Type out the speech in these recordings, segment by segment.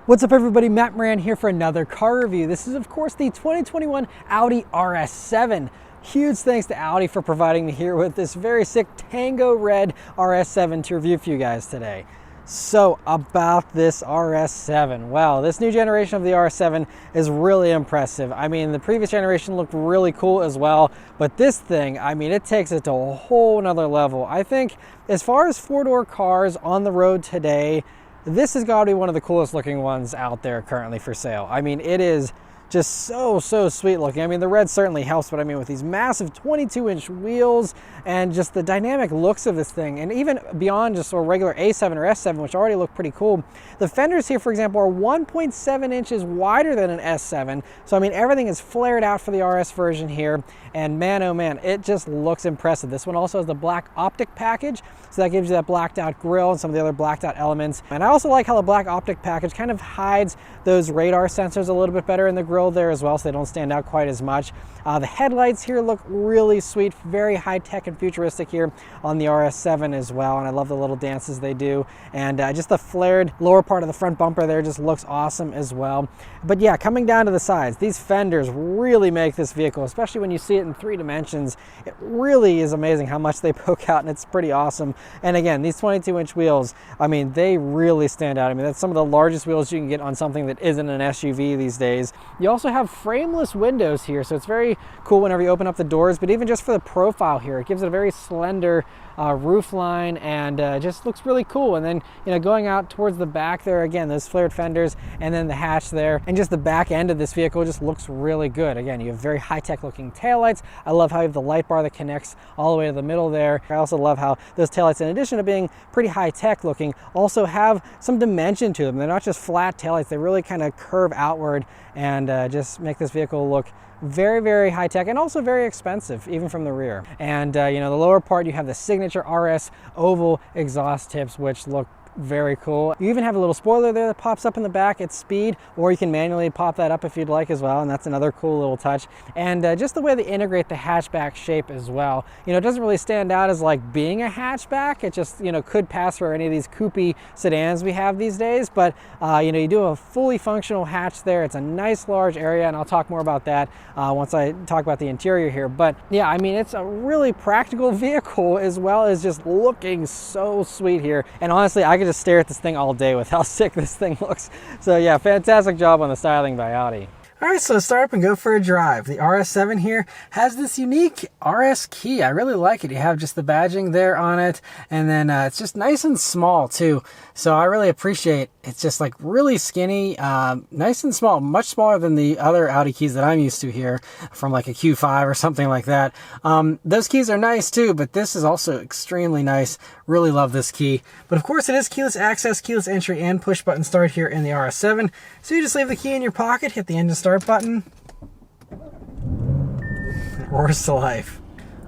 What's up everybody, Matt Maran here for another car review. This is of course the 2021 Audi RS7. Huge thanks to Audi for providing me here with this very sick Tango Red RS7 to review for you guys today. So about this RS7, wow, this new generation of the RS7 is really impressive. I mean, the previous generation looked really cool as well, but this thing, I mean, it takes it to a whole nother level. I think as far as four-door cars on the road today, this has got to be one of the coolest looking ones out there currently for sale. I mean, it is just so sweet looking. I mean, the red certainly helps, but I mean, with these massive 22-inch wheels and just the dynamic looks of this thing, and even beyond just a regular A7 or S7, which already look pretty cool, the fenders here, for example, are 1.7 inches wider than an S7. So I mean, everything is flared out for the RS version here, and man, oh man, it just looks impressive. This one also has the black optic package, so that gives you that blacked out grille and some of the other blacked out elements. And I also like how the black optic package kind of hides those radar sensors a little bit better in the grille there as well, so they don't stand out quite as much. The headlights here look really sweet, very high-tech and futuristic here on the RS7 as well, and I love the little dances they do. And just the flared lower part of the front bumper there just looks awesome as well. But yeah, coming down to the sides, these fenders really make this vehicle, especially when you see it in 3 dimensions, it really is amazing how much they poke out, and it's pretty awesome. And again, these 22-inch wheels, I mean, they really stand out. I mean, that's some of the largest wheels you can get on something that isn't an SUV these days. You also have frameless windows here, so it's very cool whenever you open up the doors, but even just for the profile here, it gives it a very slender roof line, and just looks really cool. And then, you know, going out towards the back there, again, those flared fenders, and then the hatch there, and just the back end of this vehicle just looks really good. Again, you have very high-tech looking taillights. I love how you have the light bar that connects all the way to the middle there. I also love how those taillights, in addition to being pretty high-tech looking, also have some dimension to them. They're not just flat taillights, they really kind of curve outward and just make this vehicle look very high-tech and also very expensive, even from the rear. And you know, the lower part, you have the signature RS oval exhaust tips, which look very cool. You even have a little spoiler there that pops up in the back at speed, or you can manually pop that up if you'd like as well, and that's another cool little touch. And just the way they integrate the hatchback shape as well, you know, it doesn't really stand out as like being a hatchback. It just, you know, could pass for any of these coupé sedans we have these days, but you know, you do a fully functional hatch there. It's a nice large area, and I'll talk more about that once I talk about the interior here. But yeah, I mean, it's a really practical vehicle as well as just looking so sweet here. And honestly, I could just stare at this thing all day with how sick this thing looks. So yeah, fantastic job on the styling by Audi. All right, so start up and go for a drive. The RS7 here has this unique RS key. I really like it. You have just the badging there on it, and then it's just nice and small too. So I really appreciate it's just like really skinny, nice and small, much smaller than the other Audi keys that I'm used to here from like a Q5 or something like that. Those keys are nice too, but this is also extremely nice. Really love this key. But of course it is keyless access, keyless entry, and push button start here in the RS7. So you just leave the key in your pocket, hit the engine start button, it roars to life.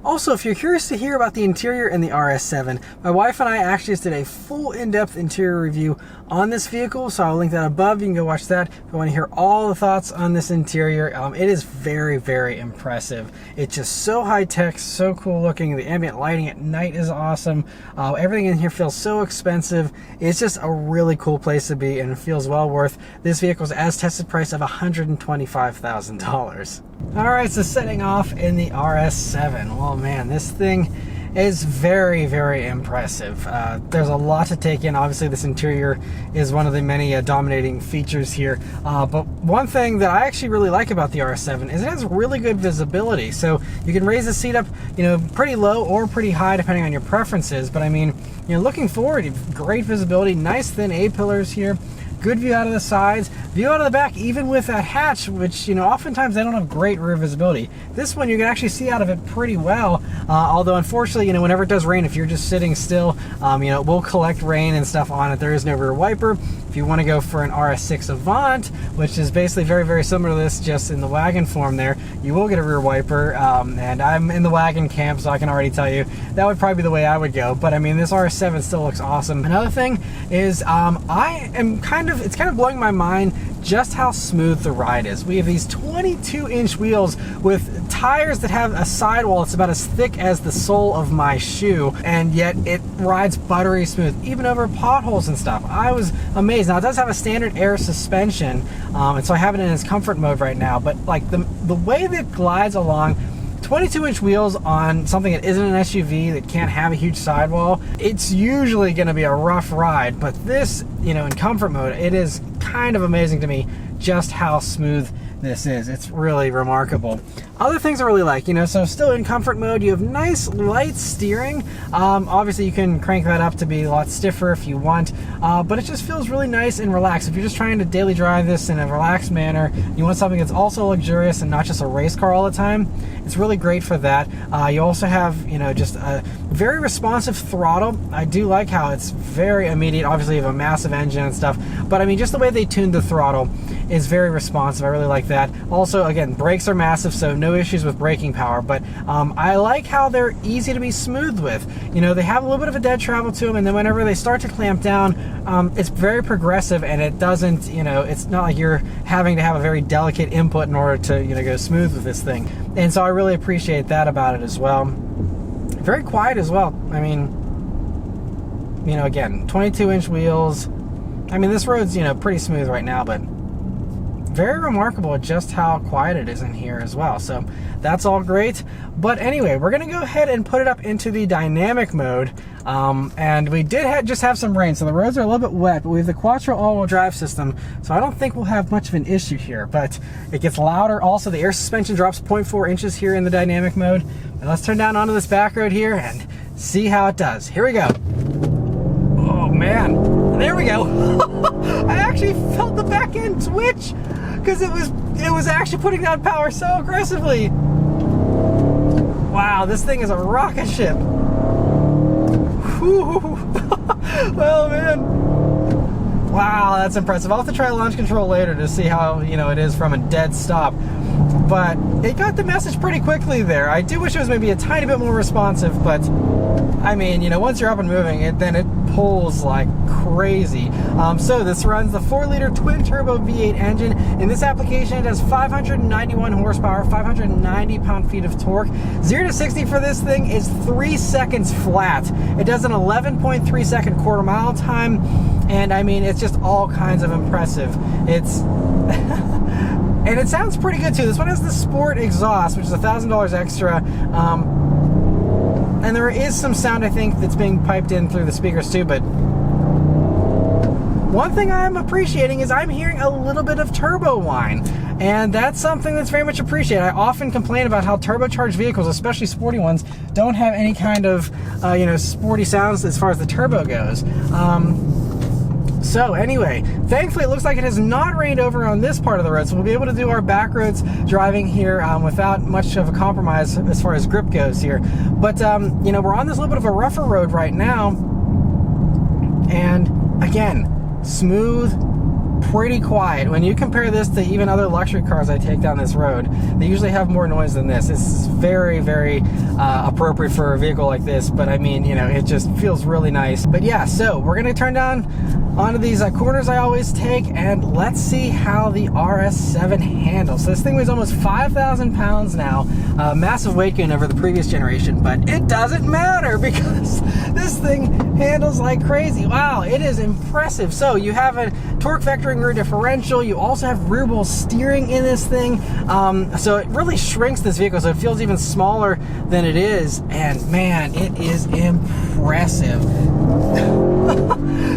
Also, if you're curious to hear about the interior in the RS7, my wife and I actually just did a full in-depth interior review on this vehicle, so I'll link that above. You can go watch that if you want to hear all the thoughts on this interior. It is very impressive. It's just so high-tech, so cool looking. The ambient lighting at night is awesome. Everything in here feels so expensive. It's just a really cool place to be, and it feels well worth this vehicle's as-tested price of $125,000. All right, so setting off in the RS7. Oh man, this thing is very impressive. There's a lot to take in. Obviously, this interior is one of the many dominating features here. But one thing that I actually really like about the RS7 is it has really good visibility. So you can raise the seat up, you know, pretty low or pretty high depending on your preferences. But I mean, you know, looking forward, you have great visibility, nice thin A-pillars here. Good view out of the sides, view out of the back, even with that hatch, which, you know, oftentimes they don't have great rear visibility. This one you can actually see out of it pretty well, although unfortunately, you know, whenever it does rain, if you're just sitting still, you know, it will collect rain and stuff on it. There is no rear wiper. If you want to go for an RS6 Avant, which is basically very similar to this, just in the wagon form there, you will get a rear wiper, and I'm in the wagon camp, so I can already tell you that would probably be the way I would go. But I mean, this RS7 still looks awesome. Another thing is it's kind of blowing my mind just how smooth the ride is. We have these 22-inch wheels with tires that have a sidewall that's about as thick as the sole of my shoe, and yet it rides buttery smooth, even over potholes and stuff. I was amazed. Now, it does have a standard air suspension, and so I have it in its comfort mode right now, but like the way that it glides along, 22-inch wheels on something that isn't an SUV that can't have a huge sidewall, it's usually going to be a rough ride, but this, you know, in comfort mode, it is kind of amazing to me just how smooth this is. It's really remarkable. Other things I really like, you know, so still in comfort mode, you have nice light steering. Obviously you can crank that up to be a lot stiffer if you want, but it just feels really nice and relaxed. If you're just trying to daily drive this in a relaxed manner, you want something that's also luxurious and not just a race car all the time, it's really great for that. You also have, you know, just a very responsive throttle. I do like how it's very immediate. Obviously you have a massive engine and stuff, but I mean, just the way they tuned the throttle is very responsive. I really like that. Also, again, brakes are massive, so no issues with braking power, but I like how they're easy to be smooth with. You know, they have a little bit of a dead travel to them, and then whenever they start to clamp down, it's very progressive, and it doesn't, you know, it's not like you're having to have a very delicate input in order to, you know, go smooth with this thing. And so I really appreciate that about it as well. Very quiet as well. I mean, you know, again, 22-inch wheels. I mean, this road's, you know, pretty smooth right now, but very remarkable just how quiet it is in here as well. So that's all great. But anyway, we're gonna go ahead and put it up into the dynamic mode. And we did just have some rain, so the roads are a little bit wet, but we have the Quattro all-wheel drive system, so I don't think we'll have much of an issue here, but it gets louder. Also, the air suspension drops 0.4 inches here in the dynamic mode. And let's turn down onto this back road here and see how it does. Here we go. Oh man, there we go. I actually felt the back end twitch because it was actually putting down power so aggressively. Wow, this thing is a rocket ship. Well, man. Wow, that's impressive. I'll have to try launch control later to see how, you know, it is from a dead stop. But it got the message pretty quickly there. I do wish it was maybe a tiny bit more responsive, but I mean, you know, once you're up and moving, then it pulls like crazy. So this runs the 4-liter twin-turbo V8 engine. In this application, it has 591 horsepower, 590 pound-feet of torque. 0 to 60 for this thing is 3 seconds flat. It does an 11.3 second quarter-mile time, and I mean, it's just all kinds of impressive. It's and it sounds pretty good too. This one has the Sport exhaust, which is $1,000 extra. And there is some sound, I think, that's being piped in through the speakers too, but one thing I'm appreciating is I'm hearing a little bit of turbo whine, and that's something that's very much appreciated. I often complain about how turbocharged vehicles, especially sporty ones, don't have any kind of, you know, sporty sounds as far as the turbo goes. So anyway, thankfully it looks like it has not rained over on this part of the road, so we'll be able to do our back roads driving here without much of a compromise as far as grip goes here. But you know, we're on this little bit of a rougher road right now, and again, smooth, pretty quiet. When you compare this to even other luxury cars I take down this road, they usually have more noise than this. This is very, very appropriate for a vehicle like this, but I mean, you know, it just feels really nice. But yeah, so we're gonna turn down onto these corners I always take, and let's see how the RS7 handles. So this thing weighs almost 5,000 pounds now, massive weight gain over the previous generation, but it doesn't matter because this thing handles like crazy. Wow, it is impressive. So you have a torque vectoring rear differential. You also have rear wheel steering in this thing. So it really shrinks this vehicle, so it feels even smaller than it is. And man, it is impressive.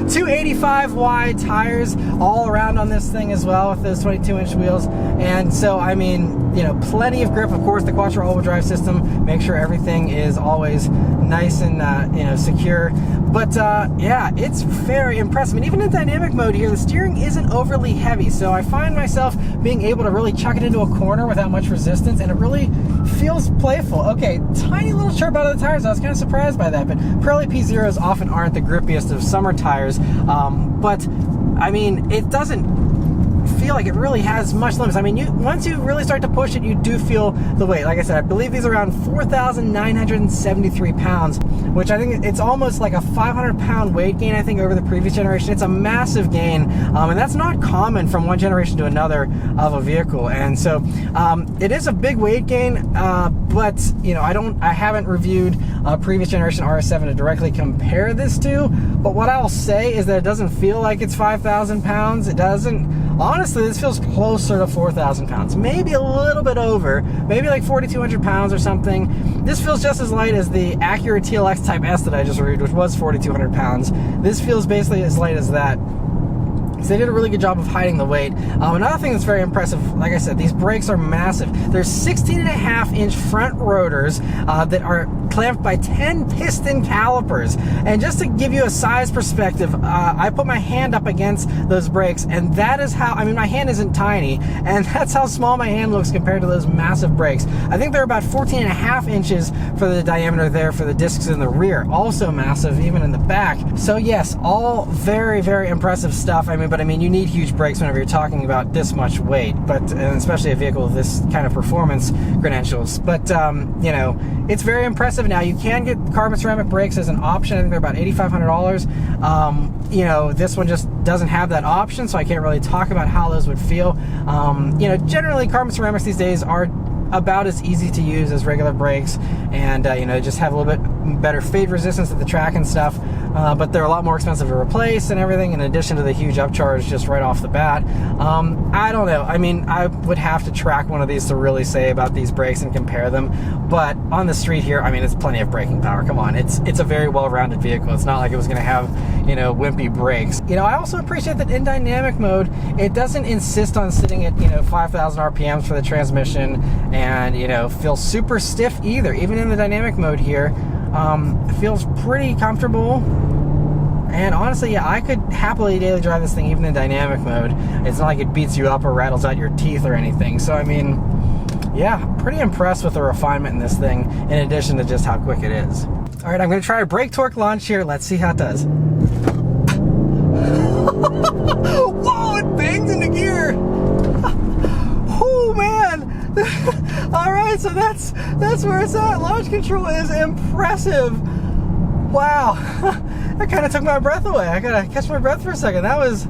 285 wide tires all around on this thing as well with those 22-inch wheels. And so, I mean, you know, plenty of grip. Of course, the Quattro all-wheel drive system, make sure everything is always nice and, you know, secure. But yeah, it's very impressive. And even in dynamic mode here, the steering isn't overly heavy. So I find myself being able to really chuck it into a corner without much resistance, and it really feels playful. Okay, tiny little chirp out of the tires. I was kind of surprised by that, but Pirelli P0s often aren't the grippiest of summer tires. But I mean, it doesn't feel feel like it really has much limits. I mean, once you really start to push it, you do feel the weight. Like I said, I believe these are around 4,973 pounds, which I think it's almost like a 500-pound weight gain, I think, over the previous generation. It's a massive gain, and that's not common from one generation to another of a vehicle. And so it is a big weight gain, but you know, I haven't reviewed a previous generation RS7 to directly compare this to, but what I'll say is that it doesn't feel like it's 5,000 pounds. It doesn't. Honestly, this feels closer to 4,000 pounds, maybe a little bit over, maybe like 4,200 pounds or something. This feels just as light as the Acura TLX Type S that I just reviewed, which was 4,200 pounds. This feels basically as light as that. So they did a really good job of hiding the weight. Another thing that's very impressive, like I said, these brakes are massive. There's 16.5-inch front rotors that are clamped by 10 piston calipers. And just to give you a size perspective, I put my hand up against those brakes, and that is how, I mean, my hand isn't tiny, and that's how small my hand looks compared to those massive brakes. I think they're about 14.5 inches for the diameter there for the discs in the rear. Also massive, even in the back. So yes, all very, very impressive stuff. I mean, you need huge brakes whenever you're talking about this much weight, and especially a vehicle with this kind of performance credentials. But you know, it's very impressive. Now you can get carbon ceramic brakes as an option. I think they're about $8,500. You know, this one just doesn't have that option, so I can't really talk about how those would feel. You know, generally carbon ceramics these days are about as easy to use as regular brakes, and you know, just have a little bit better fade resistance at the track and stuff, but they're a lot more expensive to replace and everything, in addition to the huge upcharge just right off the bat. I don't know, I mean, I would have to track one of these to really say about these brakes and compare them, but on the street here, I mean, it's plenty of braking power. Come on, it's a very well-rounded vehicle. It's not like it was going to have, you know, wimpy brakes. You know, I also appreciate that in dynamic mode, it doesn't insist on sitting at, you know, 5,000 RPMs for the transmission, and you know, feels super stiff either. Even in the dynamic mode here, it feels pretty comfortable. And honestly, yeah, I could happily daily drive this thing even in dynamic mode. It's not like it beats you up or rattles out your teeth or anything. So I mean, yeah, pretty impressed with the refinement in this thing, in addition to just how quick it is. All right, I'm going to try a brake torque launch here. Let's see how it does. Whoa, it bangs into gear. Oh man. All right, so that's where it's at. Launch control is impressive. Wow. That kind of took my breath away. I gotta catch my breath for a second. That was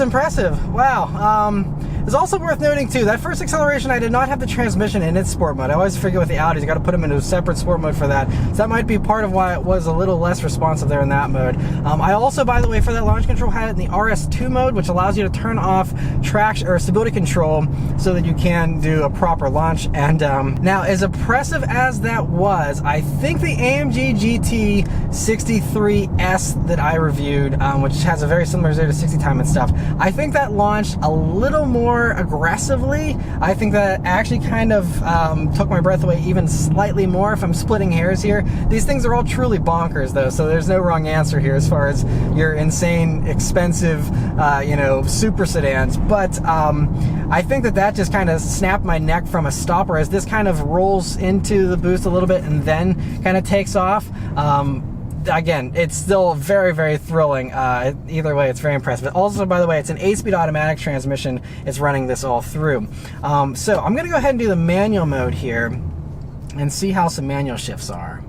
impressive. Wow. It's also worth noting too, that first acceleration, I did not have the transmission in its sport mode. I always forget with the Audis, you got to put them into a separate sport mode for that. So that might be part of why it was a little less responsive there in that mode. I also, by the way, for that launch control, had it in the RS2 mode, which allows you to turn off traction or stability control so that you can do a proper launch. And now, as impressive as that was, I think the AMG GT 63S that I reviewed, which has a very similar 0 to 60 time and stuff, I think that launched a little more aggressively. I think that actually kind of took my breath away even slightly more, if I'm splitting hairs here. These things are all truly bonkers though, so there's no wrong answer here as far as your insane, expensive, you know, super sedans. But I think that just kind of snapped my neck from a stop, whereas this kind of rolls into the boost a little bit and then kind of takes off. Again, it's still very, very thrilling. Either way, it's very impressive. Also, by the way, it's an 8-speed automatic transmission. It's running this all through. So I'm going to go ahead and do the manual mode here and see how some manual shifts are.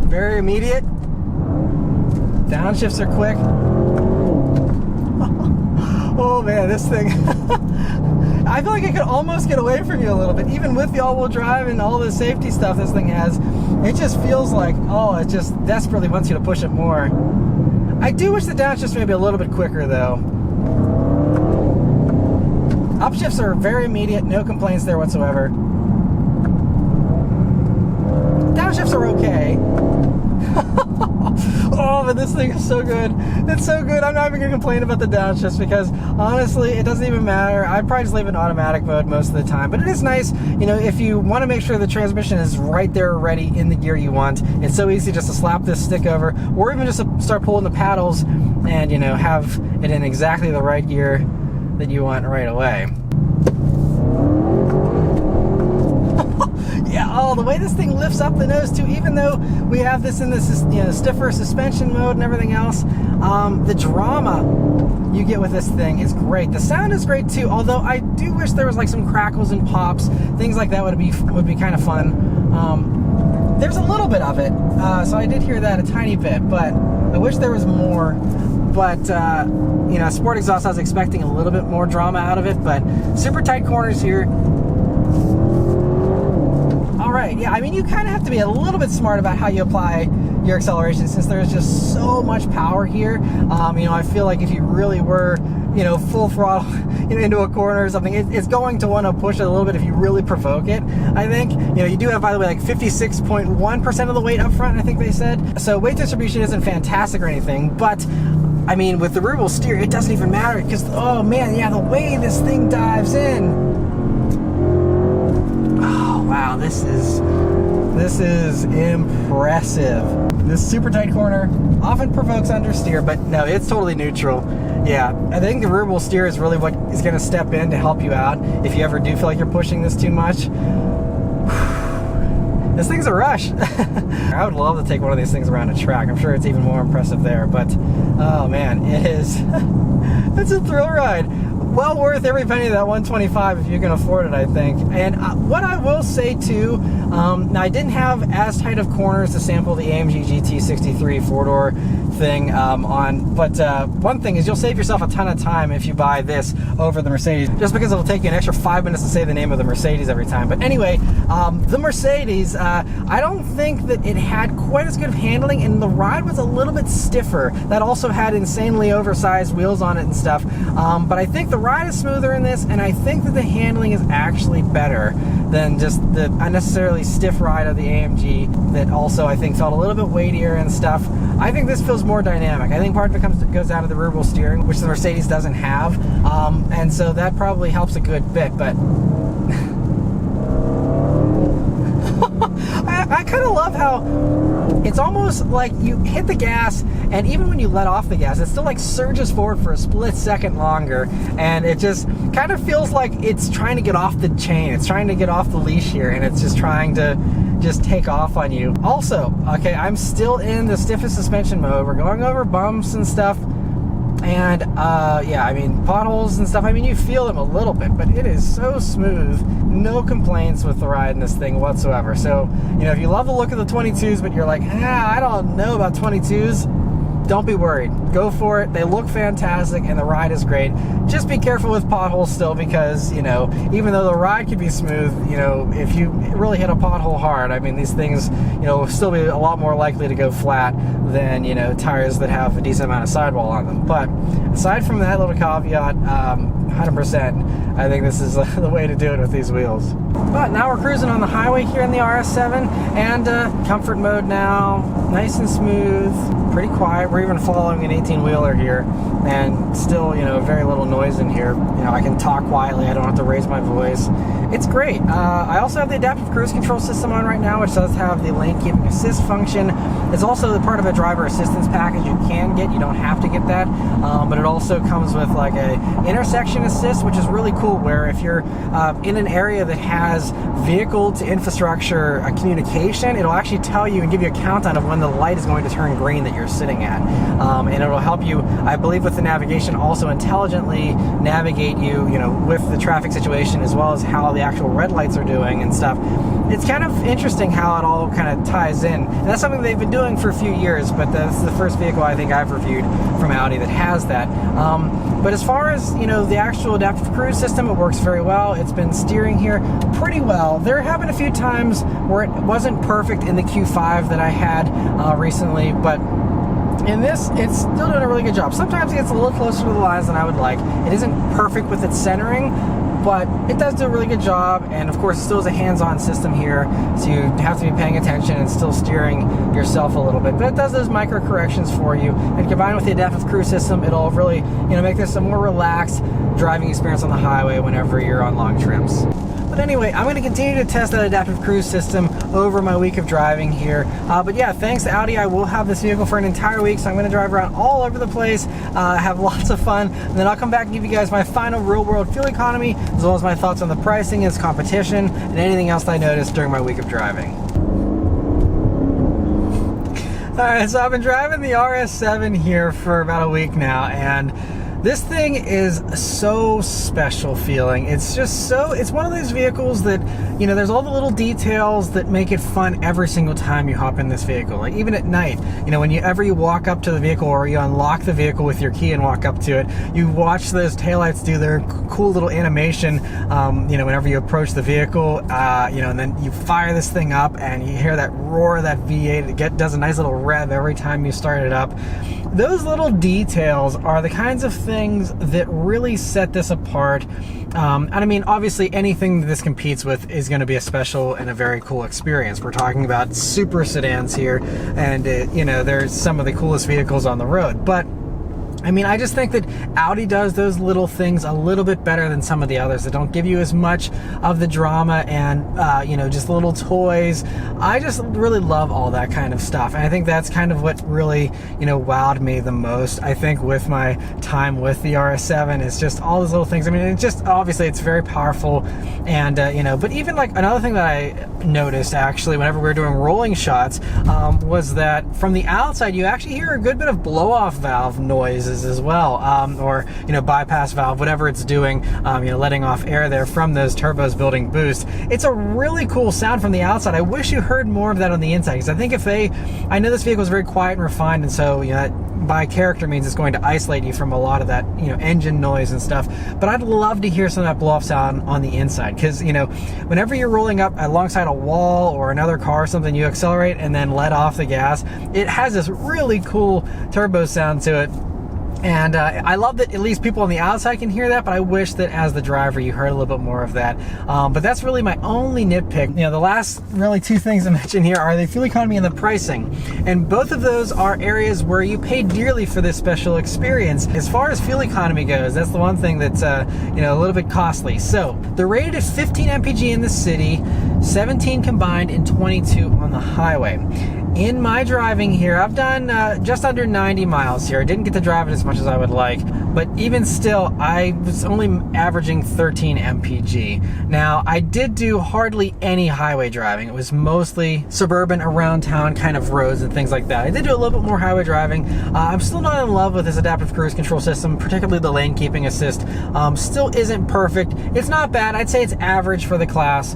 Very immediate. Downshifts are quick. Oh man, this thing. I feel like it could almost get away from you a little bit, even with the all-wheel drive and all the safety stuff this thing has. It just feels like, oh, it just desperately wants you to push it more. I do wish the downshifts may be a little bit quicker though. Upshifts are very immediate, no complaints there whatsoever. Downshifts are okay. Oh, but this thing is so good. It's so good. I'm not even going to complain about the downshifts because honestly, it doesn't even matter. I'd probably just leave it in automatic mode most of the time. But it is nice, you know, if you want to make sure the transmission is right there ready in the gear you want. It's so easy just to slap this stick over, or even just to start pulling the paddles and, you know, have it in exactly the right gear that you want right away. Yeah, oh, the way this thing lifts up the nose too, even though we have this in this, you know, stiffer suspension mode and everything else, the drama you get with this thing is great. The sound is great too, although I do wish there was like some crackles and pops, things like that would be kind of fun. There's a little bit of it, so I did hear that a tiny bit, but I wish there was more. But you know, Sport Exhaust, I was expecting a little bit more drama out of it, but super tight corners here. All right, yeah, I mean, you kind of have to be a little bit smart about how you apply your acceleration, since there's just so much power here. You know, I feel like if you really were, you know, full throttle, you know, into a corner or something, it's going to want to push it a little bit if you really provoke it, I think. You know, you do have, by the way, like 56.1% of the weight up front, I think they said. So weight distribution isn't fantastic or anything, but I mean, with the rear wheel steer, it doesn't even matter, because, oh man, yeah, the way this thing dives in. Oh, wow, this is impressive. This super tight corner often provokes understeer, but no, it's totally neutral. Yeah, I think the rear wheel steer is really what is going to step in to help you out if you ever do feel like you're pushing this too much. This thing's a rush. I would love to take one of these things around a track. I'm sure it's even more impressive there, but oh man, it is. It's a thrill ride. Well worth every penny of that 125 if you can afford it, I think. And what I will say too, now I didn't have as tight of corners to sample the AMG GT63 four-door thing on, but one thing is you'll save yourself a ton of time if you buy this over the Mercedes, just because it'll take you an extra 5 minutes to say the name of the Mercedes every time. But anyway, the Mercedes, I don't think that it had quite as good of handling, and the ride was a little bit stiffer. That also had insanely oversized wheels on it and stuff, but I think the ride is smoother in this, and I think that the handling is actually better than just the unnecessarily stiff ride of the AMG that also I think felt a little bit weightier and stuff. I think this feels more dynamic. I think part of it goes down to the rear wheel steering, which the Mercedes doesn't have, and so that probably helps a good bit, but I kind of love how it's almost like you hit the gas, and even when you let off the gas, it still like surges forward for a split second longer, and it just kind of feels like it's trying to get off the chain. It's trying to get off the leash here, and it's just trying to just take off on you. Also, okay, I'm still in the stiffest suspension mode. We're going over bumps and stuff, and yeah, I mean, potholes and stuff, I mean, you feel them a little bit, but it is so smooth. No complaints with the ride in this thing whatsoever. So, you know, if you love the look of the 22s, but you're like, I don't know about 22s, don't be worried. Go for it. They look fantastic, and the ride is great. Just be careful with potholes still, because, you know, even though the ride could be smooth, you know, if you really hit a pothole hard, I mean, these things, you know, will still be a lot more likely to go flat than, you know, tires that have a decent amount of sidewall on them. But aside from that little caveat, 100%, I think this is the way to do it with these wheels. But now we're cruising on the highway here in the RS7, and comfort mode now, nice and smooth, pretty quiet. We're even following an 18-wheeler here, and still, you know, very little noise in here. You know, I can talk quietly. I don't have to raise my voice. It's great. I also have the adaptive cruise control system on right now, which does have the lane keeping assist function. It's also part of a driver assistance package you can get. You don't have to get that, but it also comes with like a intersection assist, which is really cool, where if you're in an area that has vehicle to infrastructure communication, it'll actually tell you and give you a countdown of when the light is going to turn green that you're sitting at, and it'll help you, I believe, with the navigation, also intelligently navigate you, you know, with the traffic situation, as well as how the actual red lights are doing and stuff. It's kind of interesting how it all kind of ties in, and that's something they've been doing for a few years, but that's the first vehicle I think I've reviewed from Audi that has that. But as far as, you know, the actual adaptive cruise system, it works very well. It's been steering here pretty well. There have been a few times where it wasn't perfect in the Q5 that I had recently, but in this, it's still doing a really good job. Sometimes it gets a little closer to the lines than I would like. It isn't perfect with its centering, but it does do a really good job, and of course it still is a hands-on system here, so you have to be paying attention and still steering yourself a little bit, but it does those micro corrections for you, and combined with the adaptive cruise system, it'll really, you know, make this a more relaxed driving experience on the highway whenever you're on long trips. But But anyway, I'm going to continue to test that adaptive cruise system over my week of driving here. But yeah, thanks to Audi, I will have this vehicle for an entire week, so I'm going to drive around all over the place, have lots of fun, and then I'll come back and give you guys my final real-world fuel economy, as well as my thoughts on the pricing, its competition, and anything else that I noticed during my week of driving. Alright, so I've been driving the RS7 here for about a week now, and this thing is so special feeling. It's just so, it's one of those vehicles that, you know, there's all the little details that make it fun every single time you hop in this vehicle. Like even at night, you know, whenever you walk up to the vehicle or you unlock the vehicle with your key and walk up to it, you watch those taillights do their cool little animation, you know, whenever you approach the vehicle, you know, and then you fire this thing up and you hear that roar of that V8. It does a nice little rev every time you start it up. Those little details are the kinds of things that really set this apart. And I mean, obviously anything that this competes with is going to be a special and a very cool experience. We're talking about super sedans here, and you know, there's some of the coolest vehicles on the road. But I mean, I just think that Audi does those little things a little bit better than some of the others that don't give you as much of the drama and, you know, just little toys. I just really love all that kind of stuff. And I think that's kind of what really, you know, wowed me the most, I think, with my time with the RS7 is just all those little things. I mean, it just, obviously it's very powerful and, you know, but even like another thing that I noticed actually whenever we were doing rolling shots was that from the outside, you actually hear a good bit of blow-off valve noises as well, or, you know, bypass valve, whatever it's doing, you know, letting off air there from those turbos building boost. It's a really cool sound from the outside. I wish you heard more of that on the inside, because I think if I know this vehicle is very quiet and refined, and so, you know, that by character means it's going to isolate you from a lot of that, you know, engine noise and stuff. But I'd love to hear some of that blow-off sound on the inside, because, you know, whenever you're rolling up alongside a wall or another car or something, you accelerate and then let off the gas. It has this really cool turbo sound to it. And I love that at least people on the outside can hear that, but I wish that as the driver you heard a little bit more of that. But that's really my only nitpick. You know, the last really two things I mentioned here are the fuel economy and the pricing. And both of those are areas where you pay dearly for this special experience. As far as fuel economy goes, that's the one thing that's, you know, a little bit costly. So they're rated at 15 mpg in the city, 17 combined, and 22 on the highway. In my driving here, I've done just under 90 miles here. I didn't get to drive it as much as I would like, but even still, I was only averaging 13 mpg. Now, I did do hardly any highway driving. It was mostly suburban, around town kind of roads and things like that. I did do a little bit more highway driving. I'm still not in love with this adaptive cruise control system, particularly the lane keeping assist. Still isn't perfect. It's not bad. I'd say it's average for the class,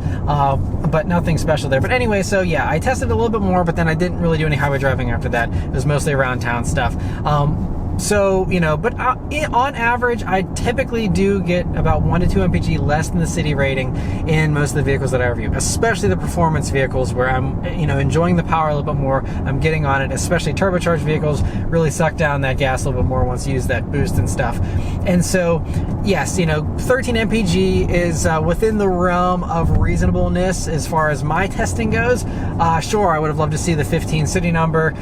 but nothing special there. But anyway, so yeah, I tested a little bit more, but then I didn't really do any highway driving after that. It was mostly around town stuff. So, you know, but on average, I typically do get about 1 to 2 mpg less than the city rating in most of the vehicles that I review, especially the performance vehicles where I'm, you know, enjoying the power a little bit more. I'm getting on it, especially turbocharged vehicles really suck down that gas a little bit more once you use that boost and stuff. And so, yes, you know, 13 mpg is within the realm of reasonableness as far as my testing goes. Sure, I would have loved to see the 15 city number,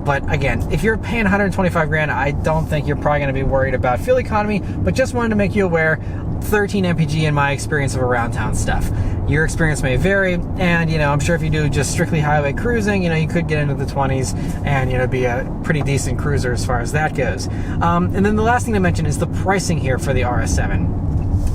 but again, if you're paying 125 grand, I don't think you're probably going to be worried about fuel economy, but just wanted to make you aware, 13 mpg in my experience of around town stuff. Your experience may vary, and, you know, I'm sure if you do just strictly highway cruising, you know, you could get into the 20s and, you know, be a pretty decent cruiser as far as that goes. And then the last thing to mention is the pricing here for the RS7.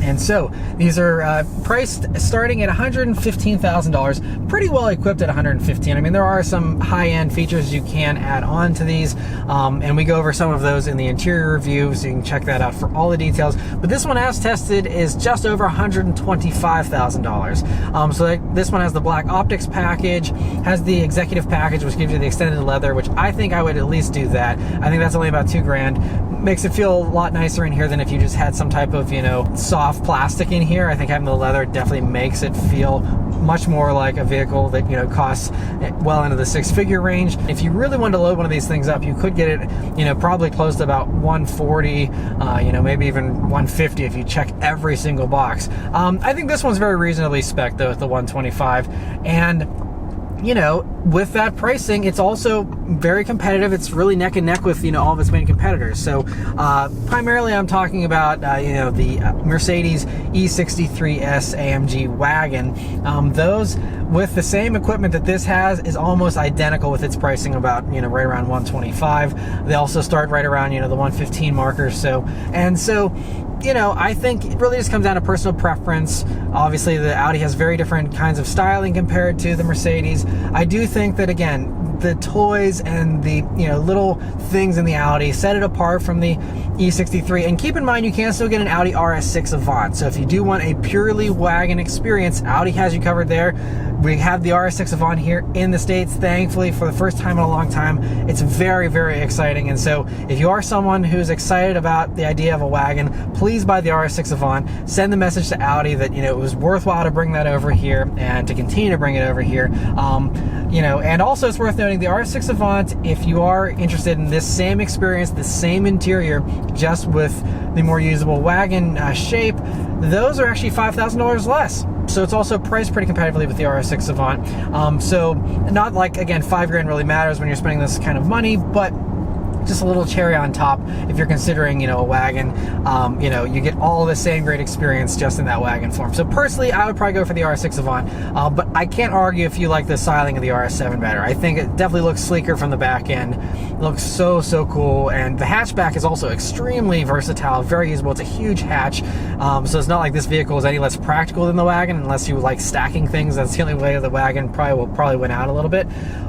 And so these are priced starting at $115,000, pretty well equipped at $115,000. I mean, there are some high-end features you can add on to these, and we go over some of those in the interior review, so you can check that out for all the details. But this one, as tested, is just over $125,000. So this one has the black optics package, has the executive package, which gives you the extended leather, which I think I would at least do that. I think that's only about $2 grand. Makes it feel a lot nicer in here than if you just had some type of, you know, soft plastic in here. I think having the leather definitely makes it feel much more like a vehicle that, you know, costs well into the six-figure range. If you really wanted to load one of these things up, you could get it, you know, probably close to about 140, you know, maybe even 150 if you check every single box. I think this one's very reasonably spec'd though at the 125, and, you know, with that pricing, it's also very competitive. It's really neck and neck with, you know, all of its main competitors. So primarily I'm talking about, you know, the Mercedes E63S AMG wagon. Those with the same equipment that this has is almost identical with its pricing, about, you know, right around 125. They also start right around, you know, the 115 marker. So, you know, I think it really just comes down to personal preference. Obviously, the Audi has very different kinds of styling compared to the Mercedes. I do think that, again, the toys and the, you know, little things in the Audi set it apart from the E63. And keep in mind, you can still get an Audi RS6 Avant. So if you do want a purely wagon experience, Audi has you covered there. We have the RS6 Avant here in the States, thankfully, for the first time in a long time. It's very, very exciting. And so if you are someone who's excited about the idea of a wagon, please buy the RS6 Avant. Send the message to Audi that, you know, it was worthwhile to bring that over here and to continue to bring it over here. You know, and also it's worth noting the RS6 Avant, if you are interested in this same experience, the same interior, just with the more usable wagon shape, those are actually $5,000 less. So it's also priced pretty competitively with the RS6 Avant. So not like, again, $5 really matters when you're spending this kind of money, but just a little cherry on top if you're considering, you know, a wagon. You know, you get all the same great experience just in that wagon form. So personally, I would probably go for the RS6 Avant, but I can't argue if you like the styling of the RS7 better. I think it definitely looks sleeker from the back end. It looks so, so cool, and the hatchback is also extremely versatile, very usable. It's a huge hatch, so it's not like this vehicle is any less practical than the wagon, unless you like stacking things. That's the only way the wagon will probably win out a little bit.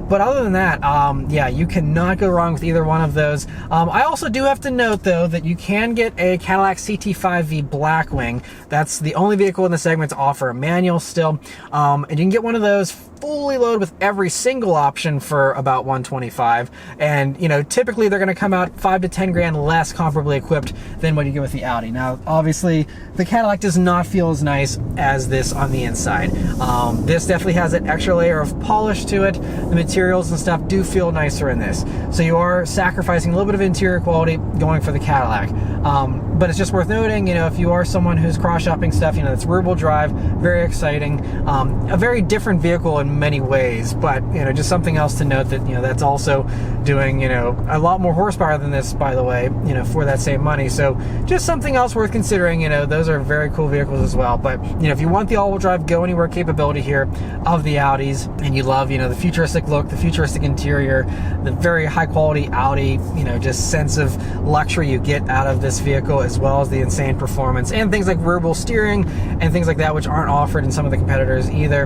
But other than that, yeah, you cannot go wrong with either one of those. I also do have to note, though, that you can get a Cadillac CT5V Blackwing. That's the only vehicle in the segment to offer a manual still. And you can get one of those fully loaded with every single option for about $125. And, you know, typically they're going to come out $5 to $10 less comparably equipped than what you get with the Audi. Now, obviously, the Cadillac does not feel as nice as this on the inside. This definitely has an extra layer of polish to it. The materials and stuff do feel nicer in this. So you are sacrificing a little bit of interior quality going for the Cadillac. But it's just worth noting, you know, if you are someone who's cross-shopping stuff, you know, it's rear-wheel drive, very exciting, a very different vehicle in many ways, but, you know, just something else to note that, you know, that's also doing, you know, a lot more horsepower than this, by the way, you know, for that same money. So just something else worth considering. You know, those are very cool vehicles as well. But, you know, if you want the all-wheel drive, go anywhere capability here of the Audis, and you love, you know, the futuristic look, the futuristic interior, the very high-quality Audi, you know, just sense of luxury you get out of this vehicle, as well as the insane performance and things like rear-wheel steering and things like that, which aren't offered in some of the competitors either.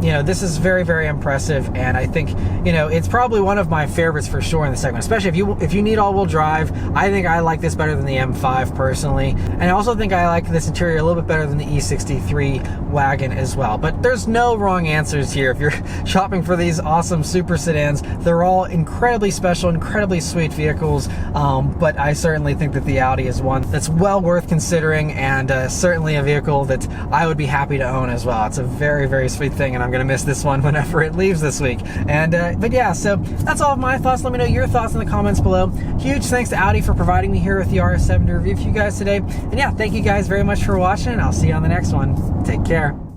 You know, this is very, very impressive, and I think, you know, it's probably one of my favorites for sure in the segment, especially if you need all-wheel drive. I think I like this better than the M5 personally, and I also think I like this interior a little bit better than the E63 wagon as well. But there's no wrong answers here. If you're shopping for these awesome super sedans, they're all incredibly special, incredibly sweet vehicles, but I certainly think that the Audi is one that's well worth considering, and certainly a vehicle that I would be happy to own as well. It's a very, very sweet thing, and I'm going to miss this one whenever it leaves this week. And but yeah, so that's all of my thoughts. Let me know your thoughts in the comments below. Huge thanks to Audi for providing me here with the RS7 to review for you guys today. And yeah, thank you guys very much for watching, and I'll see you on the next one. Take care.